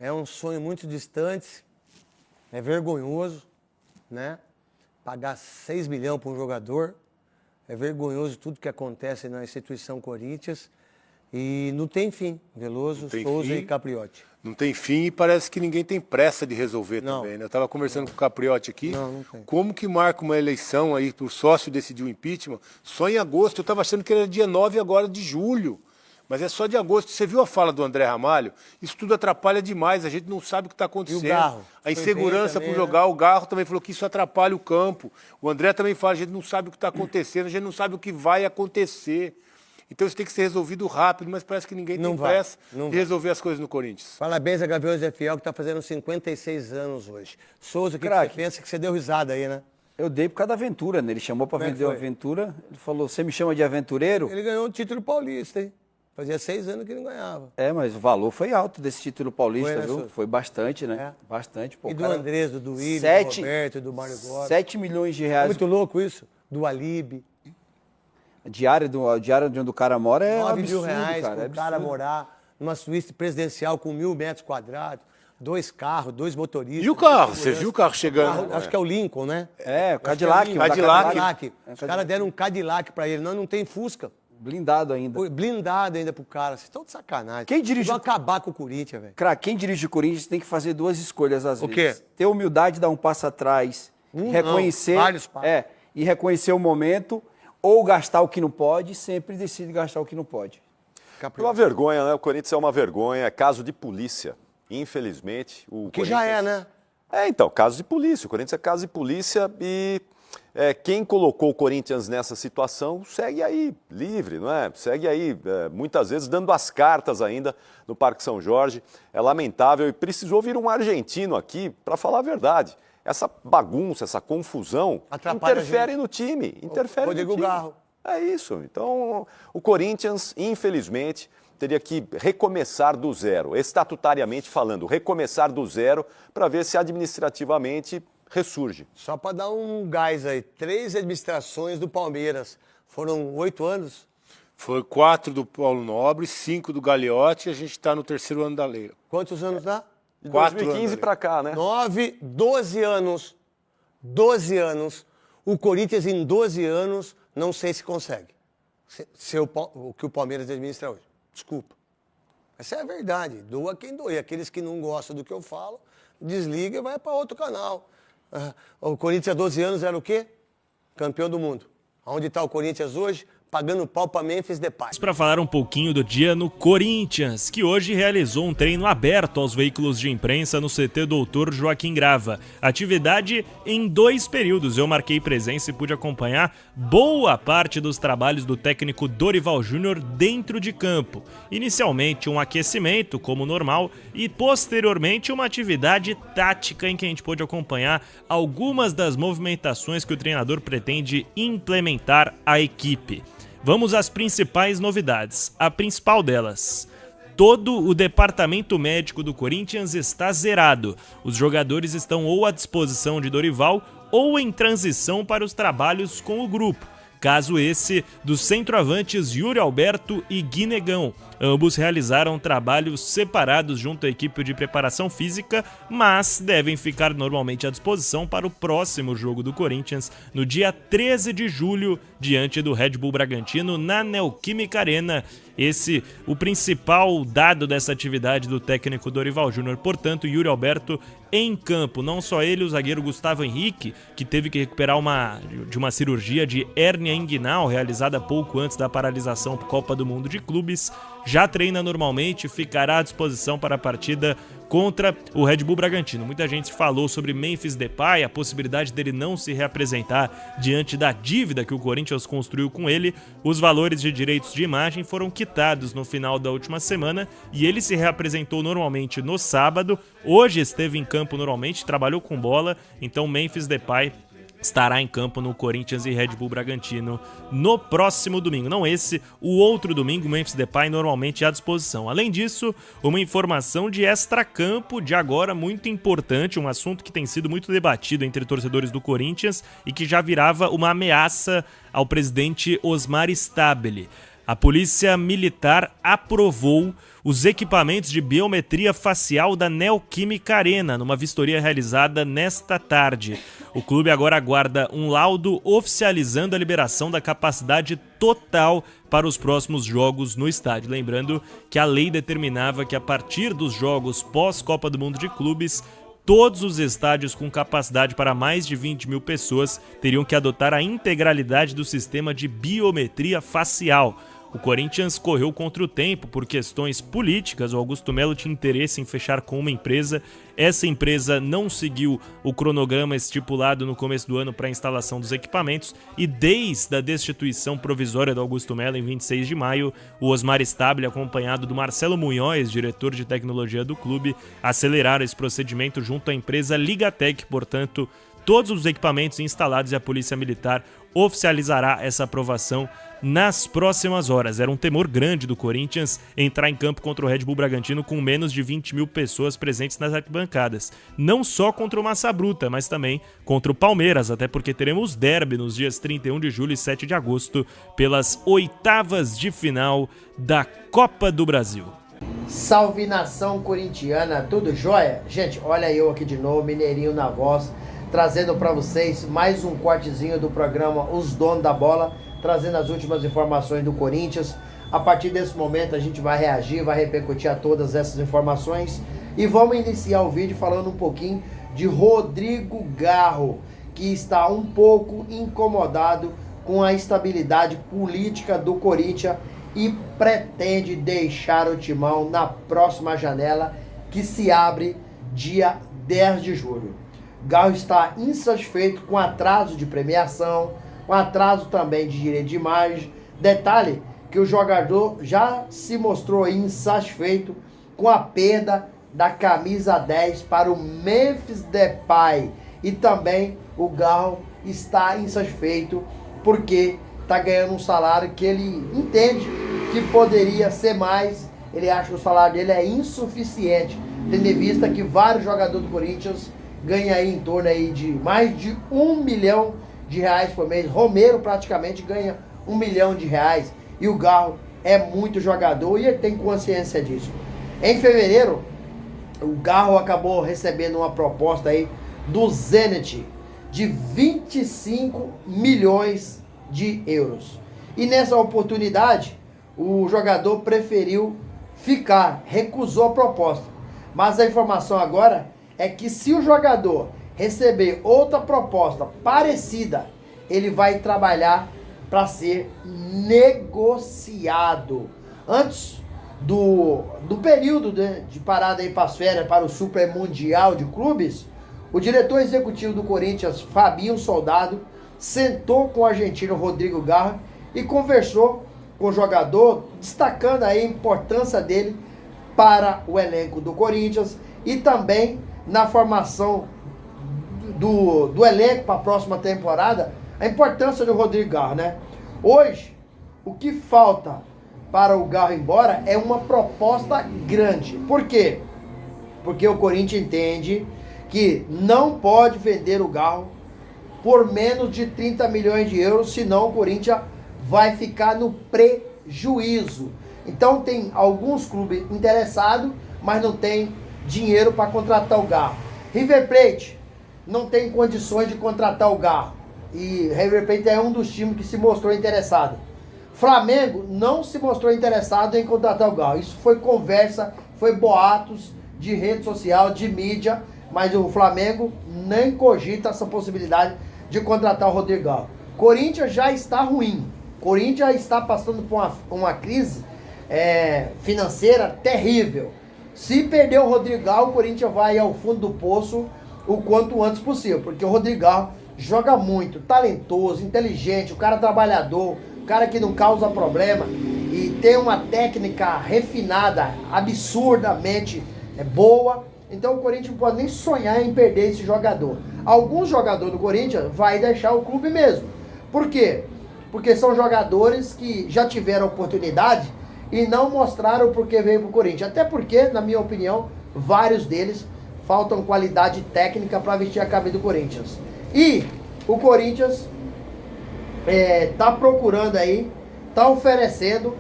É um sonho muito distante, é vergonhoso, né? Pagar 6 milhões para um jogador, é vergonhoso tudo que acontece na instituição Corinthians e não tem fim, Veloso, Souza e Capriotti. Não tem fim e parece que ninguém tem pressa de resolver também, né? Eu estava conversando com o Capriotti aqui, não tem. Como que marca uma eleição aí para o sócio decidir o impeachment só em agosto? Eu estava achando que era dia 9 agora de julho. Mas é só de agosto. Você viu a fala do André Ramalho? Isso tudo atrapalha demais, a gente não sabe o que está acontecendo. E o Garro? A insegurança para jogar, o Garro também falou que isso atrapalha o campo. O André também fala, a gente não sabe o que está acontecendo, a gente não sabe o que vai acontecer. Então isso tem que ser resolvido rápido, mas parece que ninguém tem pressa de resolver as coisas no Corinthians. Parabéns a Gaviões da Fiel, que está fazendo 56 anos hoje. Souza, o que você pensa que você deu risada aí, né? Eu dei por causa da aventura, né? Ele chamou para vender a aventura, ele falou, você me chama de aventureiro? Ele ganhou um título paulista, hein? Fazia 6 anos que ele não ganhava. É, mas o valor foi alto desse título paulista, viu? Foi bastante, né? É. Bastante. Pô, e do Andrés, do Willian, do Roberto, do Mário Góes. 7 milhões de reais. É muito louco isso. Do Alibe. A diária de onde o cara mora é 9 absurdo, mil reais cara. para o cara morar numa suíte presidencial com 1.000 metros quadrados, 2 carros, 2 motoristas. E o carro? Você viu o carro chegando? Acho que é o Lincoln, né? É, o Cadillac. Cadillac. Os caras deram um Cadillac para ele. Não tem Fusca. Blindado ainda. Blindado ainda pro cara. Vocês estão de sacanagem. Quem dirige... Vão acabar com o Corinthians, velho. Cara, quem dirige o Corinthians tem que fazer 2 escolhas às vezes. O quê? Ter humildade, dar um passo atrás, reconhecer... Não, vários passos. E reconhecer o momento, ou gastar o que não pode, sempre decide gastar o que não pode. É uma vergonha, né? O Corinthians é uma vergonha, é caso de polícia. Infelizmente, o que já é, né? Então, caso de polícia. O Corinthians é caso de polícia e... quem colocou o Corinthians nessa situação segue aí, livre, não é? Segue aí, muitas vezes dando as cartas ainda no Parque São Jorge. É lamentável e precisou vir um argentino aqui para falar a verdade. Essa bagunça, essa confusão interfere no time. Interfere no time. Rodrigo Garro. É isso. Então, o Corinthians, infelizmente, teria que recomeçar do zero, estatutariamente falando, recomeçar do zero para ver se administrativamente ressurge. Só para dar um gás aí, 3 administrações do Palmeiras. Foram 8 anos? Foi 4 do Paulo Nobre, 5 do Gagliotti e a gente está no 3º ano da lei. Quantos anos dá? De 2015 para cá, né? 12 anos. 12 anos. O Corinthians em 12 anos, não sei se consegue. O que o Palmeiras administra hoje. Desculpa. Essa é a verdade. Doa quem doer. Aqueles que não gostam do que eu falo, desliga e vai para outro canal. O Corinthians há 12 anos era o quê? Campeão do mundo. Onde está o Corinthians hoje? Pagando pau para Memphis Depay. Para falar um pouquinho do dia no Corinthians, que hoje realizou um treino aberto aos veículos de imprensa no CT Doutor Joaquim Grava. Atividade em 2 períodos. Eu marquei presença e pude acompanhar boa parte dos trabalhos do técnico Dorival Júnior dentro de campo. Inicialmente um aquecimento, como normal, e posteriormente uma atividade tática em que a gente pôde acompanhar algumas das movimentações que o treinador pretende implementar à equipe. Vamos às principais novidades. A principal delas: todo o departamento médico do Corinthians está zerado. Os jogadores estão ou à disposição de Dorival ou em transição para os trabalhos com o grupo. Caso esse dos centroavantes Yuri Alberto e Gui Negão. Ambos realizaram trabalhos separados junto à equipe de preparação física, mas devem ficar normalmente à disposição para o próximo jogo do Corinthians, no dia 13 de julho, diante do Red Bull Bragantino, na Neoquímica Arena. Esse, o principal dado dessa atividade do técnico Dorival Júnior. Portanto, Yuri Alberto em campo. Não só ele, o zagueiro Gustavo Henrique, que teve que recuperar de uma cirurgia de hérnia inguinal realizada pouco antes da paralisação por Copa do Mundo de Clubes, já treina normalmente e ficará à disposição para a partida contra o Red Bull Bragantino. Muita gente falou sobre Memphis Depay, a possibilidade dele não se reapresentar diante da dívida que o Corinthians construiu com ele. Os valores de direitos de imagem foram quitados no final da última semana e ele se reapresentou normalmente no sábado. Hoje esteve em campo normalmente, trabalhou com bola, então Memphis Depay estará em campo no Corinthians e Red Bull Bragantino no próximo domingo. Não esse, o outro domingo, Memphis Depay normalmente à disposição. Além disso, uma informação de extracampo de agora muito importante, um assunto que tem sido muito debatido entre torcedores do Corinthians e que já virava uma ameaça ao presidente Osmar Stabile. A Polícia Militar aprovou os equipamentos de biometria facial da Neoquímica Arena, numa vistoria realizada nesta tarde. O clube agora aguarda um laudo oficializando a liberação da capacidade total para os próximos jogos no estádio. Lembrando que a lei determinava que a partir dos jogos pós-Copa do Mundo de Clubes, todos os estádios com capacidade para mais de 20 mil pessoas teriam que adotar a integralidade do sistema de biometria facial. O Corinthians correu contra o tempo por questões políticas. O Augusto Melo tinha interesse em fechar com uma empresa. Essa empresa não seguiu o cronograma estipulado no começo do ano para a instalação dos equipamentos e desde a destituição provisória do Augusto Melo em 26 de maio, o Osmar Stabile, acompanhado do Marcelo Munhoz, diretor de tecnologia do clube, aceleraram esse procedimento junto à empresa Ligatec. Portanto, todos os equipamentos instalados e a Polícia Militar oficializará essa aprovação nas próximas horas. Era um temor grande do Corinthians entrar em campo contra o Red Bull Bragantino com menos de 20 mil pessoas presentes nas arquibancadas. Não só contra o Massa Bruta, mas também contra o Palmeiras, até porque teremos derby nos dias 31 de julho e 7 de agosto pelas oitavas de final da Copa do Brasil. Salve nação corintiana, tudo jóia? Gente, olha eu aqui de novo, Mineirinho na voz, trazendo para vocês mais um cortezinho do programa Os Donos da Bola, trazendo as últimas informações do Corinthians. A partir desse momento a gente vai reagir, vai repercutir a todas essas informações e vamos iniciar o vídeo falando um pouquinho de Rodrigo Garro, que está um pouco incomodado com a estabilidade política do Corinthians e pretende deixar o timão na próxima janela que se abre dia 10 de julho. Garro está insatisfeito com atraso de premiação, com atraso também de direito de imagem. Detalhe que o jogador já se mostrou insatisfeito com a perda da camisa 10 para o Memphis Depay. E também o Garro está insatisfeito porque está ganhando um salário que ele entende que poderia ser mais. Ele acha que o salário dele é insuficiente, tendo em vista que vários jogadores do Corinthians ganham aí em torno aí de mais de R$1 milhão por mês. Romero praticamente ganha R$1 milhão e o Garro é muito jogador e ele tem consciência disso. Em fevereiro, o Garro acabou recebendo uma proposta aí do Zenit de 25 milhões de euros. E nessa oportunidade, o jogador preferiu ficar, recusou a proposta. Mas a informação agora é que se o jogador receber outra proposta parecida, ele vai trabalhar para ser negociado. Antes do período de parada aí para as férias, para o Super Mundial de Clubes, o diretor executivo do Corinthians, Fabinho Soldado, sentou com o argentino Rodrigo Garro e conversou com o jogador, destacando aí a importância dele para o elenco do Corinthians e também na formação do elenco para a próxima temporada, a importância do Rodrigo Garro, né? Hoje, o que falta para o Garro ir embora é uma proposta grande. Por quê? Porque o Corinthians entende que não pode vender o Garro por menos de 30 milhões de euros, senão o Corinthians vai ficar no prejuízo. Então tem alguns clubes interessados, mas não tem dinheiro para contratar o Garro. River Plate não tem condições de contratar o Garro. E River Plate é um dos times que se mostrou interessado. Flamengo não se mostrou interessado em contratar o Garro. Isso foi conversa, foi boatos de rede social, de mídia, mas o Flamengo nem cogita essa possibilidade de contratar o Rodrigo Garro. Corinthians já está ruim. Corinthians está passando por uma crise financeira terrível. Se perder o Rodrigo Garro, o Corinthians vai ao fundo do poço o quanto antes possível, porque o Rodrigo Garro joga muito, talentoso, inteligente, o cara trabalhador, o cara que não causa problema e tem uma técnica refinada, absurdamente boa. Então o Corinthians não pode nem sonhar em perder esse jogador. Alguns jogadores do Corinthians vai deixar o clube mesmo. Por quê? Porque são jogadores que já tiveram oportunidade e não mostraram porque veio para o Corinthians. Até porque, na minha opinião, vários deles faltam qualidade técnica para vestir a camisa do Corinthians. E o Corinthians está procurando aí, está oferecendo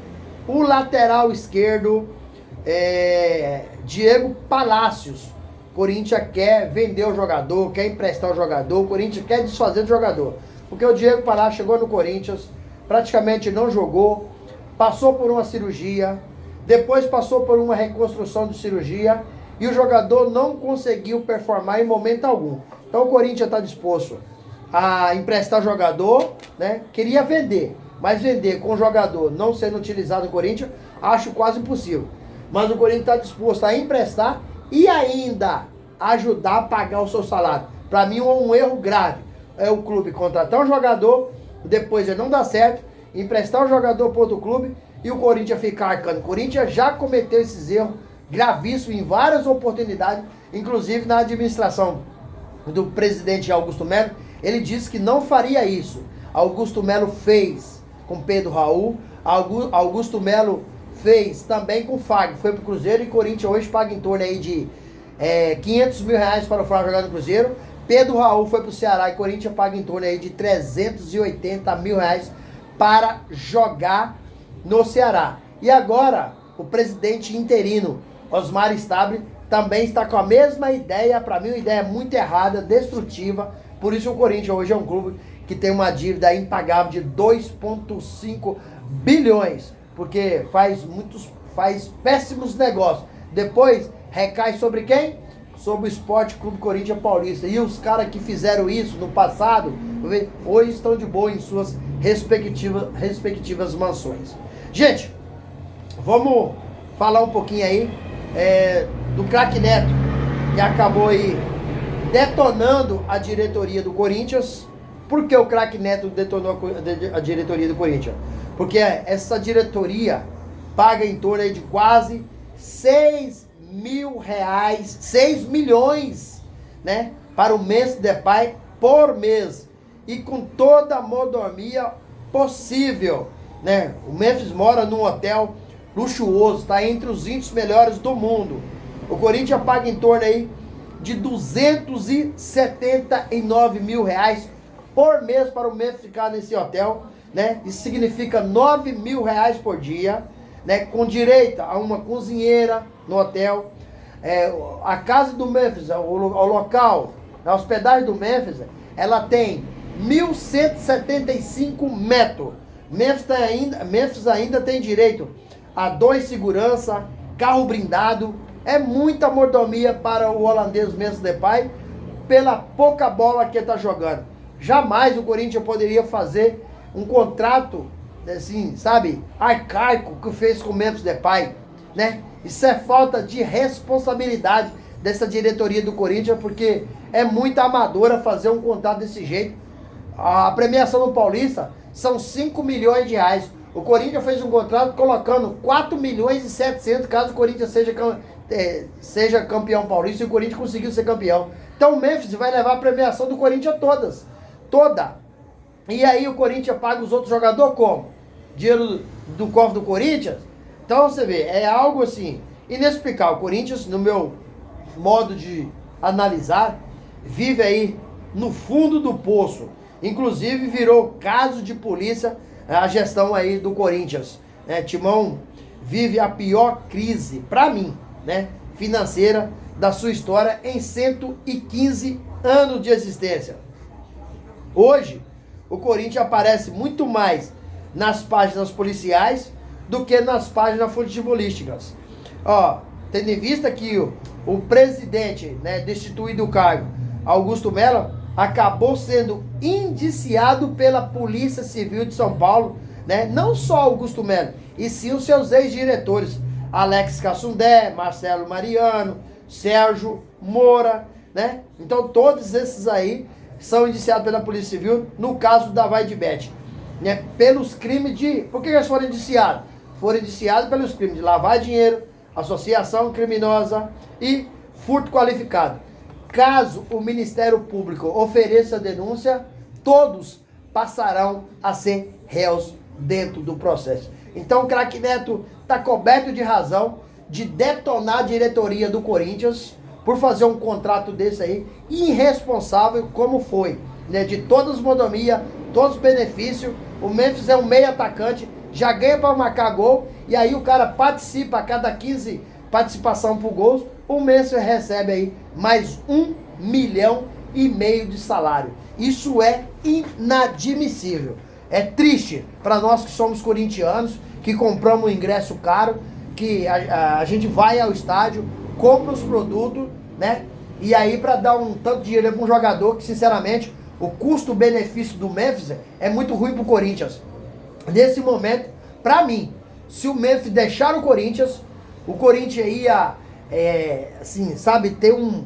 o lateral esquerdo Diego Palácios. Corinthians quer vender o jogador, quer emprestar o jogador, o Corinthians quer desfazer do jogador. Porque o Diego Palácios chegou no Corinthians, praticamente não jogou, passou por uma cirurgia, depois passou por uma reconstrução de cirurgia e o jogador não conseguiu performar em momento algum. Então o Corinthians está disposto a emprestar jogador, né? Queria vender, mas vender com o jogador não sendo utilizado no Corinthians, acho quase impossível. Mas o Corinthians está disposto a emprestar e ainda ajudar a pagar o seu salário. Para mim, um erro grave é o clube contratar um jogador, depois ele não dá certo, emprestar o jogador para outro clube e o Corinthians ficar arcando. O Corinthians já cometeu esses erros gravíssimos em várias oportunidades, inclusive na administração do presidente Augusto Melo. Ele disse que não faria isso. Augusto Melo fez com Pedro Raul, Augusto Melo fez também com o Fagner, foi pro Cruzeiro e Corinthians hoje paga em torno aí de 500 mil reais para o Fagner jogar no Cruzeiro. Pedro Raul foi pro Ceará e Corinthians paga em torno aí de 380 mil reais para jogar no Ceará. E agora, o presidente interino, Osmar Stable, também está com a mesma ideia, para mim uma ideia muito errada, destrutiva. Por isso o Corinthians hoje é um clube que tem uma dívida impagável de 2,5 bilhões. Porque faz péssimos negócios. Depois recai sobre quem? Sobre o Esporte Clube Corinthians Paulista. E os caras que fizeram isso no passado, hoje estão de boa em suas respectivas mansões. Gente, vamos falar um pouquinho aí do craque Neto, que acabou aí detonando a diretoria do Corinthians. Por que o craque Neto detonou a diretoria do Corinthians? Porque essa diretoria paga em torno aí de quase 6 milhões, né, para o Memphis Depay por mês. E com toda a mordomia possível, né? O Memphis mora num hotel luxuoso, está entre os 20 melhores do mundo. O Corinthians paga em torno aí de 279 mil reais por mês para o Memphis ficar nesse hotel, né? Isso significa 9 mil reais por dia, né? Com direito a uma cozinheira no hotel. A casa do Memphis, o local, a hospedagem do Memphis, ela tem 1.175 metros. Memphis ainda tem direito a 2 segurança, carro blindado. É muita mordomia para o holandês Memphis Depay pela pouca bola que ele está jogando. Jamais o Corinthians poderia fazer um contrato, assim, sabe, arcaico que fez com o Memphis Depay, né? Isso é falta de responsabilidade dessa diretoria do Corinthians, porque é muito amadora fazer um contrato desse jeito. A premiação no Paulista são 5 milhões de reais. O Corinthians fez um contrato colocando 4 milhões e 700 caso o Corinthians seja campeão paulista, e o Corinthians conseguiu ser campeão. Então o Memphis vai levar a premiação do Corinthians toda. E aí o Corinthians paga os outros jogadores como? Dinheiro do cofre do Corinthians? Então você vê, é algo assim, inexplicável. O Corinthians, no meu modo de analisar, vive aí no fundo do poço. Inclusive virou caso de polícia a gestão aí do Corinthians. Timão vive a pior crise, para mim, né, financeira da sua história em 115 anos de existência. Hoje, o Corinthians aparece muito mais nas páginas policiais do que nas páginas futebolísticas. Tendo em vista que o presidente, né, destituído do cargo, Augusto Melo, acabou sendo indiciado pela Polícia Civil de São Paulo, né? Não só Augusto Melo, e sim os seus ex-diretores, Alex Cassundé, Marcelo Mariano, Sérgio Moura, né? Então todos esses aí são indiciados pela Polícia Civil no caso da Vaidbet, né? Pelos crimes de... Por que eles foram indiciados? Foram indiciados pelos crimes de lavar dinheiro, associação criminosa e furto qualificado. Caso o Ministério Público ofereça a denúncia, todos passarão a ser réus dentro do processo. Então o craque Neto está coberto de razão de detonar a diretoria do Corinthians por fazer um contrato desse aí, irresponsável como foi, né? De todas as mordomias, todos os benefícios. O Memphis é um meio atacante, já ganha para marcar gol, e aí o cara participa a cada 15 participação por gols, o Memphis recebe aí mais 1,5 milhão de salário. Isso é inadmissível. É triste para nós que somos corintianos, que compramos um ingresso caro, que a gente vai ao estádio, compra os produtos, né? E aí para dar um tanto de dinheiro para um jogador que, sinceramente, o custo-benefício do Memphis é muito ruim pro Corinthians. Nesse momento, para mim, se o Memphis deixar o Corinthians ia, assim, sabe, ter um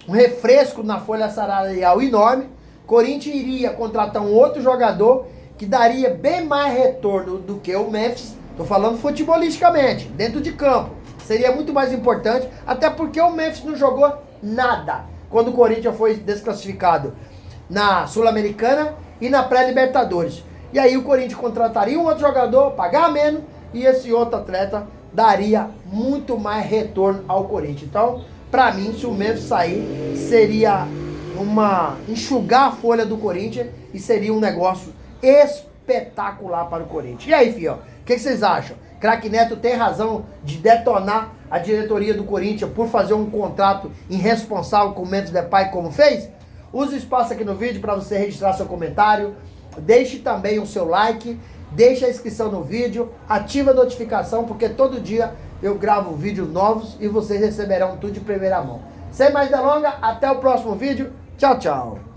refresco na folha salarial enorme. Corinthians iria contratar um outro jogador que daria bem mais retorno do que o Memphis. Tô falando futebolisticamente, dentro de campo. Seria muito mais importante, até porque o Memphis não jogou nada quando o Corinthians foi desclassificado na Sul-Americana e na pré-Libertadores. E aí o Corinthians contrataria um outro jogador, pagar menos, e esse outro atleta daria muito mais retorno ao Corinthians. Então, pra mim, se o Memphis sair, seria enxugar a folha do Corinthians e seria um negócio espetacular para o Corinthians. E aí, filho, o que vocês acham? Craque Neto tem razão de detonar a diretoria do Corinthians por fazer um contrato irresponsável com o Memphis Depay como fez? Use o espaço aqui no vídeo para você registrar seu comentário. Deixe também o seu like, deixe a inscrição no vídeo, ative a notificação, porque todo dia eu gravo vídeos novos e vocês receberão tudo de primeira mão. Sem mais delongas, até o próximo vídeo. Tchau, tchau.